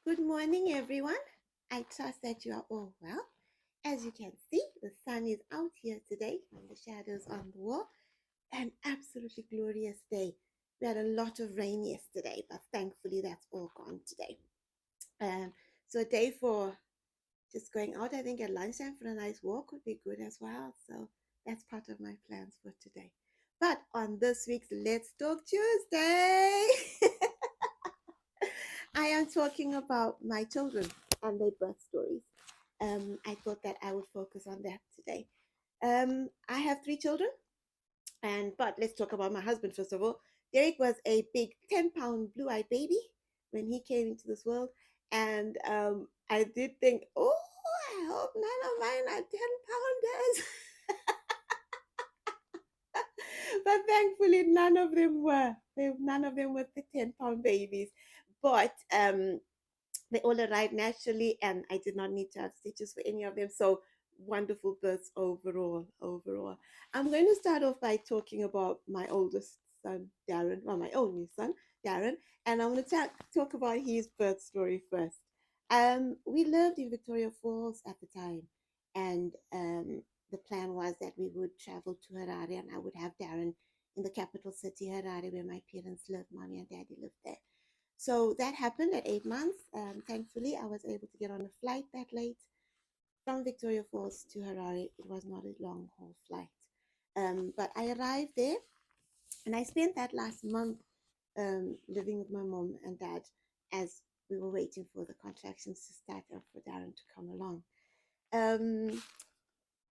Good morning, everyone. I trust that you are all well. As you can see, the sun is out here today and the shadows on the wall. An absolutely glorious day. We had a lot of rain yesterday, but thankfully that's all gone today. Um, so a day for just going out, I think at lunchtime for a nice walk would be good as well. So that's part of my plans for today. But on this week's Let's Talk Tuesday, I am talking about my children and their birth stories. I thought that I would focus on that today. I have three children, but let's talk about my husband first of all. Derek was a big 10-pound blue-eyed baby when he came into this world, and I did think, oh, I hope none of mine are 10-pounders. But thankfully, none of them were. None of them were the 10-pound babies. But they all arrived naturally, and I did not need to have stitches for any of them. So wonderful births overall. Overall, I'm going to start off by talking about my oldest son, Darren. Well, my only son, Darren, and I'm going to talk about his birth story first. We lived in Victoria Falls at the time, and the plan was that we would travel to Harare, and I would have Darren in the capital city, Harare, where my parents lived. Mommy and daddy lived there. So that happened at 8 months. Thankfully, I was able to get on a flight that late from Victoria Falls to Harare. It was not a long haul flight. But I arrived there and I spent that last month living with my mom and dad as we were waiting for the contractions to start and for Darren to come along. Um,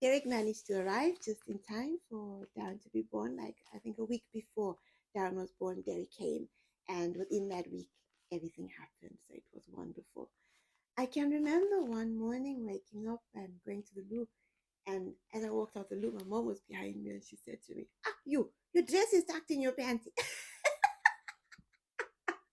Derek managed to arrive just in time for Darren to be born. Like, I think a week before Darren was born, Derek came. And within that week, everything happened. So it was wonderful. I can remember one morning waking up and going to the loo. And as I walked out the loo, my mom was behind me and she said to me, "Ah, your dress is tucked in your panty."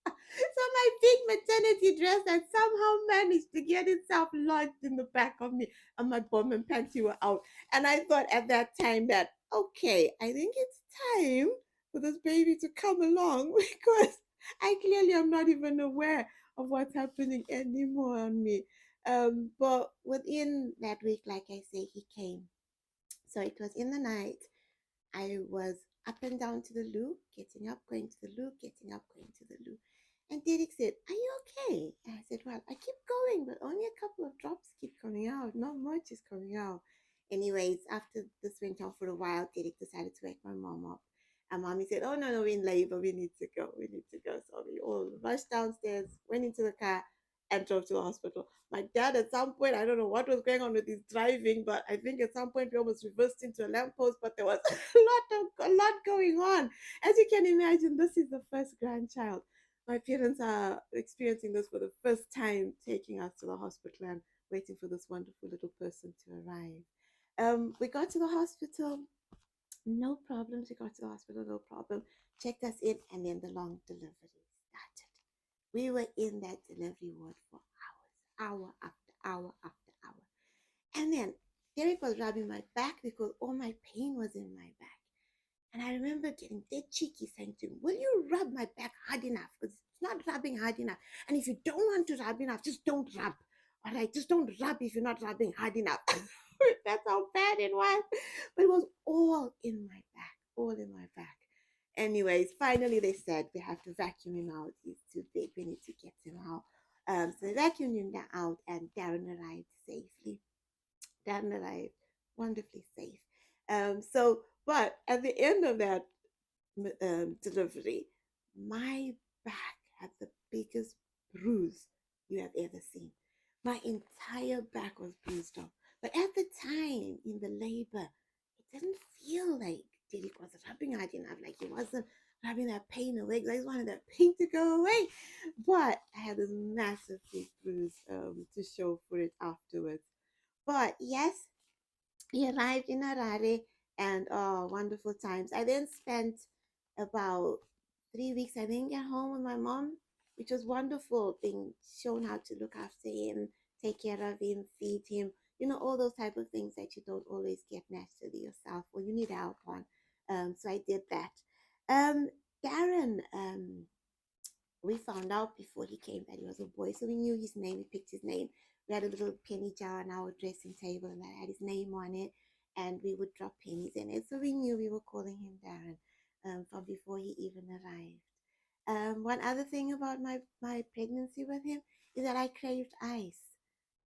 So my big maternity dress had somehow managed to get itself lodged in the back of me, and my bum and panty were out. And I thought at that time that, okay, I think it's time for this baby to come along because I clearly am not even aware of what's happening anymore on me. But within that week, like I say, he came. So it was in the night. I was up and down to the loo, getting up, going to the loo, getting up, going to the loo. And Derek said, "Are you okay?" And I said, "Well, I keep going, but only a couple of drops keep coming out. Not much is coming out." Anyways, after this went on for a while, Derek decided to wake my mom up. And mommy said, "Oh, no, no, we're in labor. We need to go. We need to go." So we all rushed downstairs, went into the car, and drove to the hospital. My dad, at some point, I don't know what was going on with his driving, but I think at some point we almost reversed into a lamppost, but there was a lot going on. As you can imagine, this is the first grandchild. My parents are experiencing this for the first time, taking us to the hospital and waiting for this wonderful little person to arrive. We got to the hospital, no problems. We got to the hospital, no problem. Checked us in, and then the long delivery started. We were in that delivery ward for hours, hour after hour after hour. And then Derek was rubbing my back because all my pain was in my back. And I remember getting dead cheeky saying to him, "Will you rub my back hard enough? Because it's not rubbing hard enough. And if you don't want to rub enough, just don't rub. All right, just don't rub if you're not rubbing hard enough." That's how bad it was. But it was all in my back, all in my back. Anyways, finally they said we have to vacuum him out. He's too big. We need to get him out. So they vacuumed him out, and Darren arrived safely. Darren arrived wonderfully safe. But at the end of that delivery, my back had the biggest bruise you have ever seen. My entire back was bruised up. But at the time in the labor, it didn't feel like Derek was rubbing hard enough. Like he wasn't rubbing that pain away. I just wanted that pain to go away. But I had this massive big bruise to show for it afterwards. But yes, he arrived in Harare and wonderful times. I then spent about 3 weeks, I think, at home with my mom, which was wonderful, being shown how to look after him, take care of him, feed him, all those type of things that you don't always get naturally yourself or you need help on. So I did that. Um, Darren, We found out before he came that he was a boy, so we knew his name. We picked his name. We had a little penny jar on our dressing table, and that had his name on it, and we would drop pennies in it. So we knew we were calling him Darren from before he even arrived. One other thing about my pregnancy with him is that I craved ice.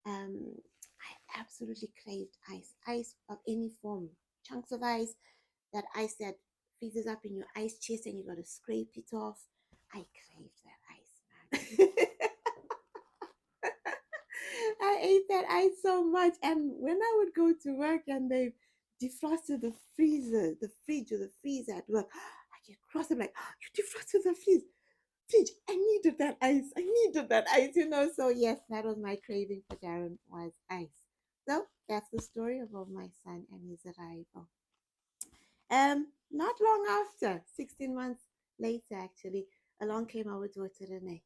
Um, I absolutely craved ice of any form, chunks of ice, that ice that freezes up in your ice chest and you got to scrape it off. I craved that ice, man. I ate that ice so much, and when I would go to work and they defrosted the freezer, the fridge or the freezer at work, I get cross. I'm like, oh, you defrosted the fridge. I needed that ice. I needed that ice. So yes, that was my craving for Darren, was ice. So that's the story about my son and his arrival. Not long after, 16 months later, actually, along came our daughter Renee.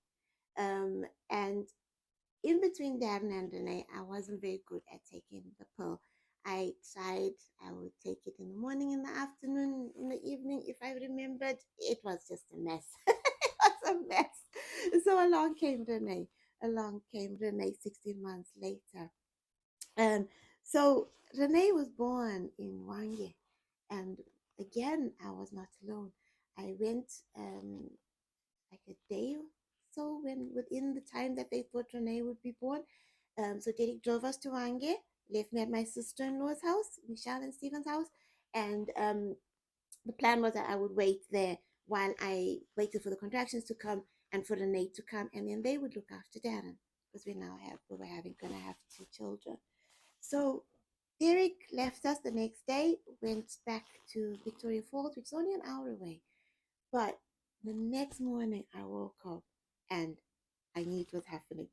And in between Darren and Renee, I wasn't very good at taking the pill. I tried, I would take it in the morning, in the afternoon, in the evening, if I remembered. It was just a mess. It was a mess. So along came Renee 16 months later. Um, so Renee was born in Wange, and again, I was not alone. I went like a day or so when within the time that they thought Renee would be born. So Derek drove us to Wange, left me at my sister-in-law's house, Michelle and Stephen's house, and the plan was that I would wait there while I waited for the contractions to come and for Renee to come, and then they would look after Darren because we were having gonna have two children. So Derek left us the next day, went back to Victoria Falls, which is only an hour away. But the next morning, I woke up and I knew it was happening.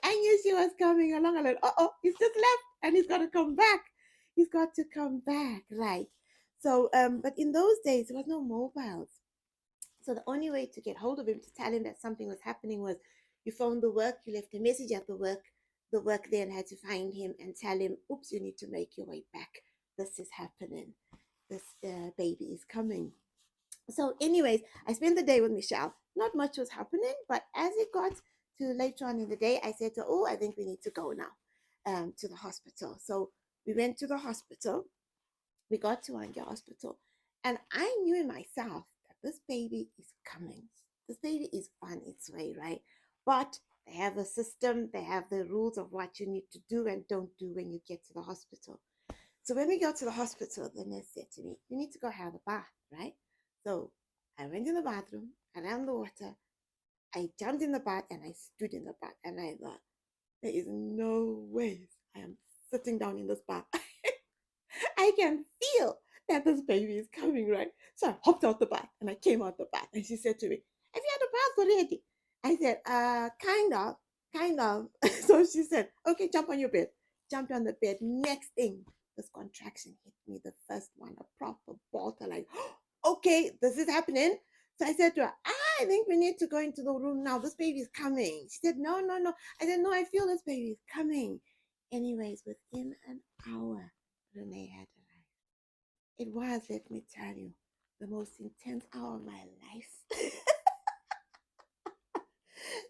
I knew she was coming along. I like, he's just left and he's got to come back. He's got to come back, right? So, but in those days, there was no mobiles. So the only way to get hold of him to tell him that something was happening was you phoned the work, you left a message at the work. The work then had to find him and tell him, oops, you need to make your way back. This is happening. This baby is coming. So, anyways, I spent the day with Michelle. Not much was happening, but as it got to later on in the day, I said to her, oh, I think we need to go now to the hospital. So we went to the hospital. We got to Angia Hospital, and I knew in myself that this baby is coming. This baby is on its way, right? But they have a system, they have the rules of what you need to do and don't do when you get to the hospital. So when we got to the hospital, the nurse said to me, you need to go have a bath, right? So I went in the bathroom, I ran the water, I jumped in the bath, and I stood in the bath. And I thought, there is no way I am sitting down in this bath. I can feel that this baby is coming, right? So I hopped out the bath and I came out the bath. And she said to me, have you had a bath already? I said, kind of, kind of. So she said, okay, jump on your bed. Jumped on the bed. Next thing, this contraction hit me, the first one, a proper bolt. Like, okay, this is happening. So I said to her, I think we need to go into the room now. This baby is coming. She said, no, no, no. I said, no, I feel this baby is coming. Anyways, within an hour, Renee had arrived. It was, let me tell you, the most intense hour of my life.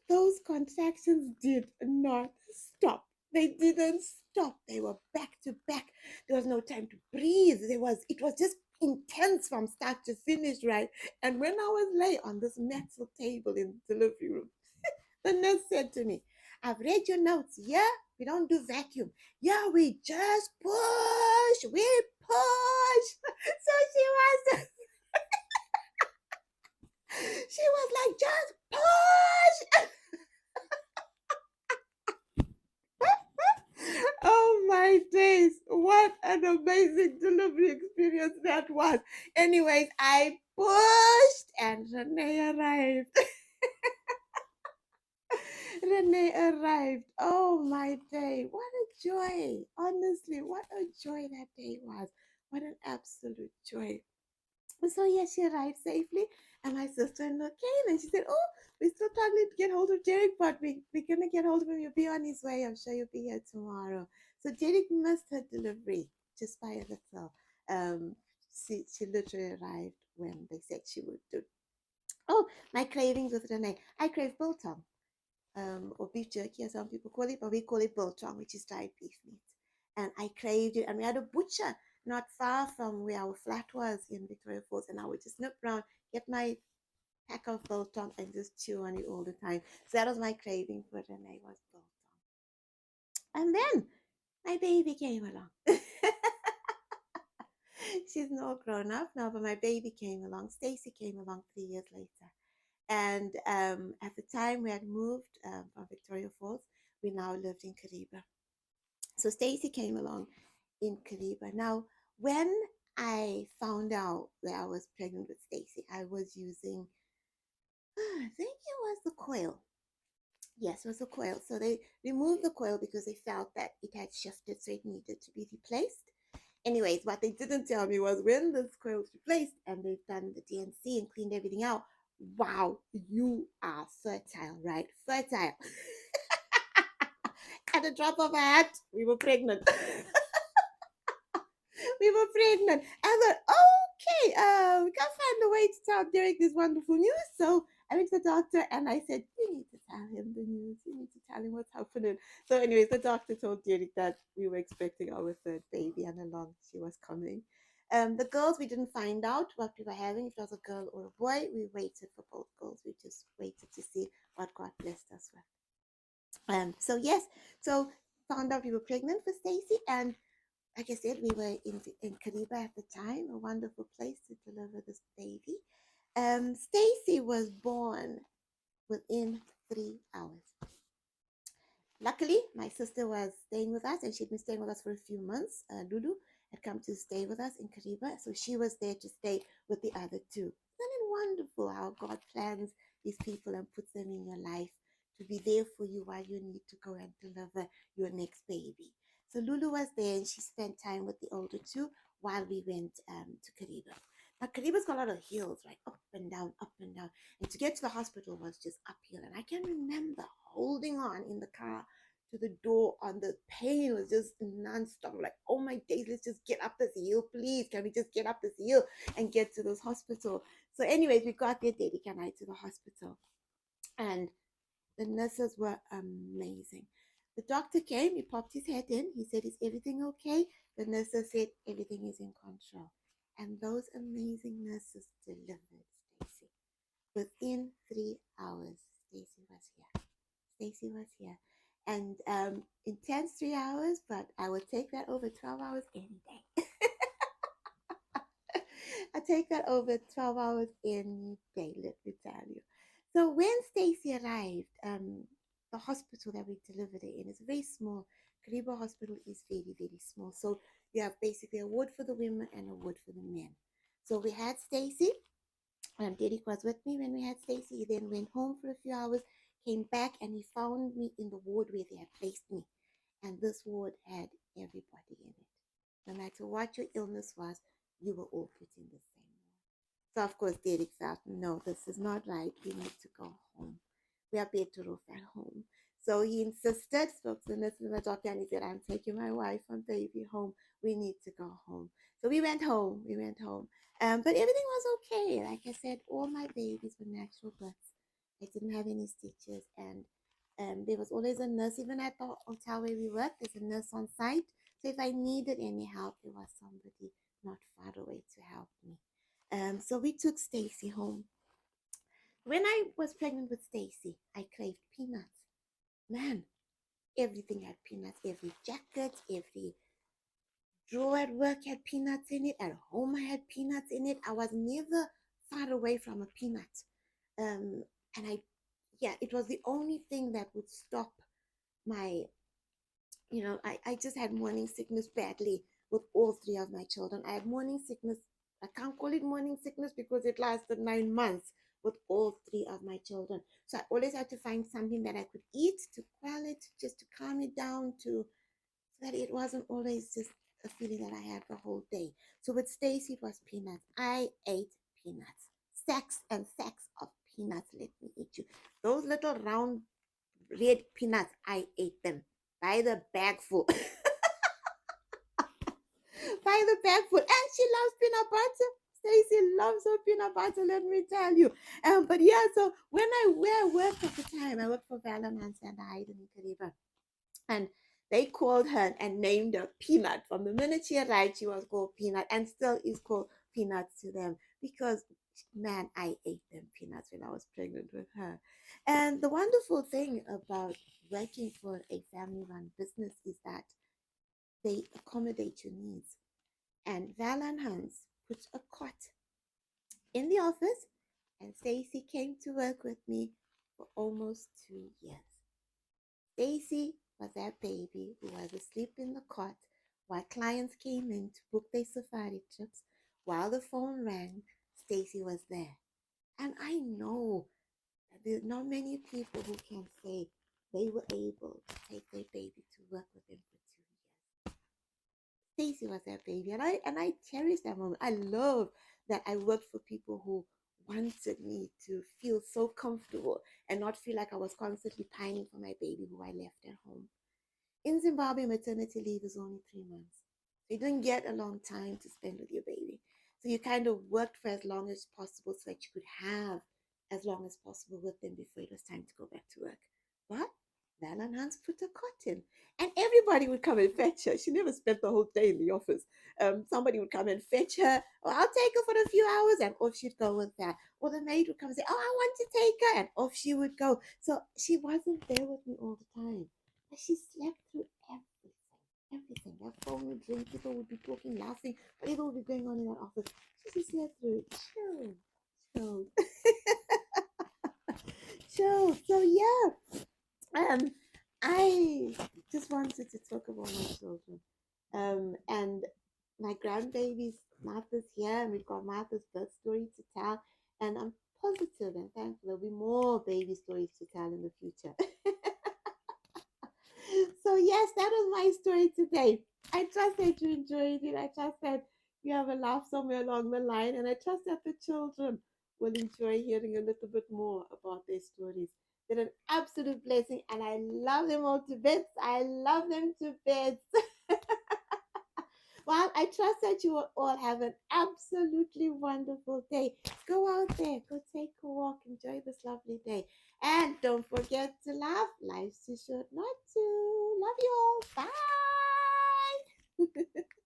Those contractions did not stop. They didn't stop. They were back to back. There was no time to breathe. It was just intense from start to finish, right? And when I was lay on this metal table in the delivery room, the nurse said to me, I've read your notes. Yeah, we don't do vacuum. Yeah, we just push. We push. So she was like, just push. Oh my days. What an amazing delivery experience that was. Anyways, I pushed and Renee arrived. Renee arrived. Oh my day. What a joy. Honestly, what a joy that day was. What an absolute joy. So yes, she arrived safely, and my sister-in-law came and she said, "Oh, we're still struggling to get hold of Derek, but we're gonna get hold of him. He'll be on his way. I'm sure he'll be here tomorrow." So Derek missed her delivery just by a little. She literally arrived when they said she would do. Oh, my cravings with Renee. I crave biltong, or beef jerky, as some people call it, but we call it biltong, which is dried beef meat. And I craved it, and we had a butcher not far from where our flat was in Victoria Falls, and I would just nip around, get my pack of biltong, and just chew on it all the time. So that was my craving for Renee, was biltong. And then my baby came along. She's not grown up now, but my baby came along. Stacy came along 3 years later. And at the time we had moved from Victoria Falls, we now lived in Kariba. So Stacy came along in Kariba. Now, when I found out that I was pregnant with Stacy, I was using, I think it was the coil. Yes, it was the coil. So they removed the coil because they felt that it had shifted, so it needed to be replaced. Anyways, what they didn't tell me was when this coil was replaced and they've done the DNC and cleaned everything out, wow, you are fertile, right? Fertile. At the drop of a hat, we were pregnant. We were pregnant. I thought, okay, we can't find a way to tell Derek this wonderful news. So I went to the doctor and I said, you need to tell him the news. You need to tell him what's happening. So, anyways, the doctor told Derek that we were expecting our third baby and along she was coming. The girls, we didn't find out what we were having, if it was a girl or a boy. We waited for both girls. We just waited to see what God blessed us with. So yes, so found out we were pregnant for Stacy, and like I said, we were in Kariba at the time, a wonderful place to deliver this baby. Stacy was born within 3 hours. Luckily, my sister was staying with us, and she'd been staying with us for a few months. Lulu had come to stay with us in Kariba, so she was there to stay with the other two. Isn't it wonderful how God plans these people and puts them in your life to be there for you while you need to go and deliver your next baby? So Lulu was there, and she spent time with the older two while we went to Kariba. Now, Kariba's got a lot of hills, right? Up and down, up and down. And to get to the hospital was just uphill. And I can remember holding on in the car to the door, on the pain was just non-stop. Like, oh my days, let's just get up this hill, please. Can we just get up this hill and get to this hospital? So, anyways, we got there, Daddy and I, to the hospital. And the nurses were amazing. The doctor came, he popped his head in, he said, is everything okay? The nurses said, everything is in control. And those amazing nurses delivered Stacy. Within 3 hours, Stacy was here. Stacy was here. And intense 3 hours, but I would take that over 12 hours any day. I take that over 12 hours any day, let me tell you. So when Stacy arrived, the hospital that we delivered it in is very small. Kariba Hospital is very, very small. So you have basically a ward for the women and a ward for the men. So we had Stacy. Derek was with me when we had Stacy. He then went home for a few hours, came back, and he found me in the ward where they had placed me. And this ward had everybody in it. No matter what your illness was, you were all put in the same ward. So, of course, Derek felt, no, this is not right. We need to go home. We are better off at home. So he insisted, spoke to the nurse and the doctor, and he said, I'm taking my wife and baby home. We need to go home. So we went home. We went home. But everything was okay. Like I said, all my babies were natural births. I didn't have any stitches. And there was always a nurse, even at the hotel where we worked, there's a nurse on site. So if I needed any help, there was somebody not far away to help me. So we took Stacy home. When I was pregnant with Stacy, I craved peanuts. Man, everything had peanuts. Every jacket, every drawer at work had peanuts in it. At home, I had peanuts in it. I was never far away from a peanut. And yeah, it was the only thing that would stop my, I just had morning sickness badly with all three of my children. I had morning sickness. I can't call it morning sickness because it lasted 9 months with all three of my children. So I always had to find something that I could eat to quell it, just to calm it down, so that it wasn't always just a feeling that I had the whole day. So with Stacy, it was peanuts. I ate peanuts, sacks and sacks of peanuts. Let me eat you. Those little round red peanuts, I ate them by the bagful. By the bagful. And she loves peanut butter. Stacy loves her peanut butter, let me tell you. But yeah, so when I worked at the time, I worked for Valentine's and I didn't Kariba. And they called her and named her Peanut. From the minute she arrived, she was called Peanut and still is called Peanuts to them because, man, I ate them peanuts when I was pregnant with her. And the wonderful thing about working for a family run business is that they accommodate your needs. And Val and Hans put a cot in the office, and Stacy came to work with me for almost 2 years. Stacy was that baby who was asleep in the cot while clients came in to book their safari trips. While the phone rang, Stacy was there. And I know that there's not many people who can say they were able to take their baby to work with them for 2 years. Stacy was that baby, and I cherish that moment. I love that I worked for people who wanted me to feel so comfortable and not feel like I was constantly pining for my baby who I left at home. In Zimbabwe, maternity leave is only 3 months. So you don't get a long time to spend with your baby. So you kind of worked for as long as possible so that you could have as long as possible with them before it was time to go back to work. But Val and Hans put a cot in, and everybody would come and fetch her. She never spent the whole day in the office. Somebody would come and fetch her, or I'll take her for a few hours, and off she'd go with that. Or the maid would come and say, "Oh, I want to take her," and off she would go. So she wasn't there with me all the time, but she slept through everything. Everything. That phone would ring, people would be talking, laughing, whatever would be going on in that office. She just slept through it. Chill. Chill. Chill. So yeah. Um, I just wanted to talk about my children. And my grandbaby's Martha's here, and we've got Martha's birth story to tell. And I'm positive and thankful there'll be more baby stories to tell in the future. So yes, that was my story today. I trust that you enjoyed it. I trust that you have a laugh somewhere along the line, and I trust that the children will enjoy hearing a little bit more about their stories. They're an absolute blessing, and I love them all to bits. I love them to bits. Well, I trust that you will all have an absolutely wonderful day. Go out there, go take a walk, enjoy this lovely day. And don't forget to laugh. Life's too short not to. Love you all. Bye.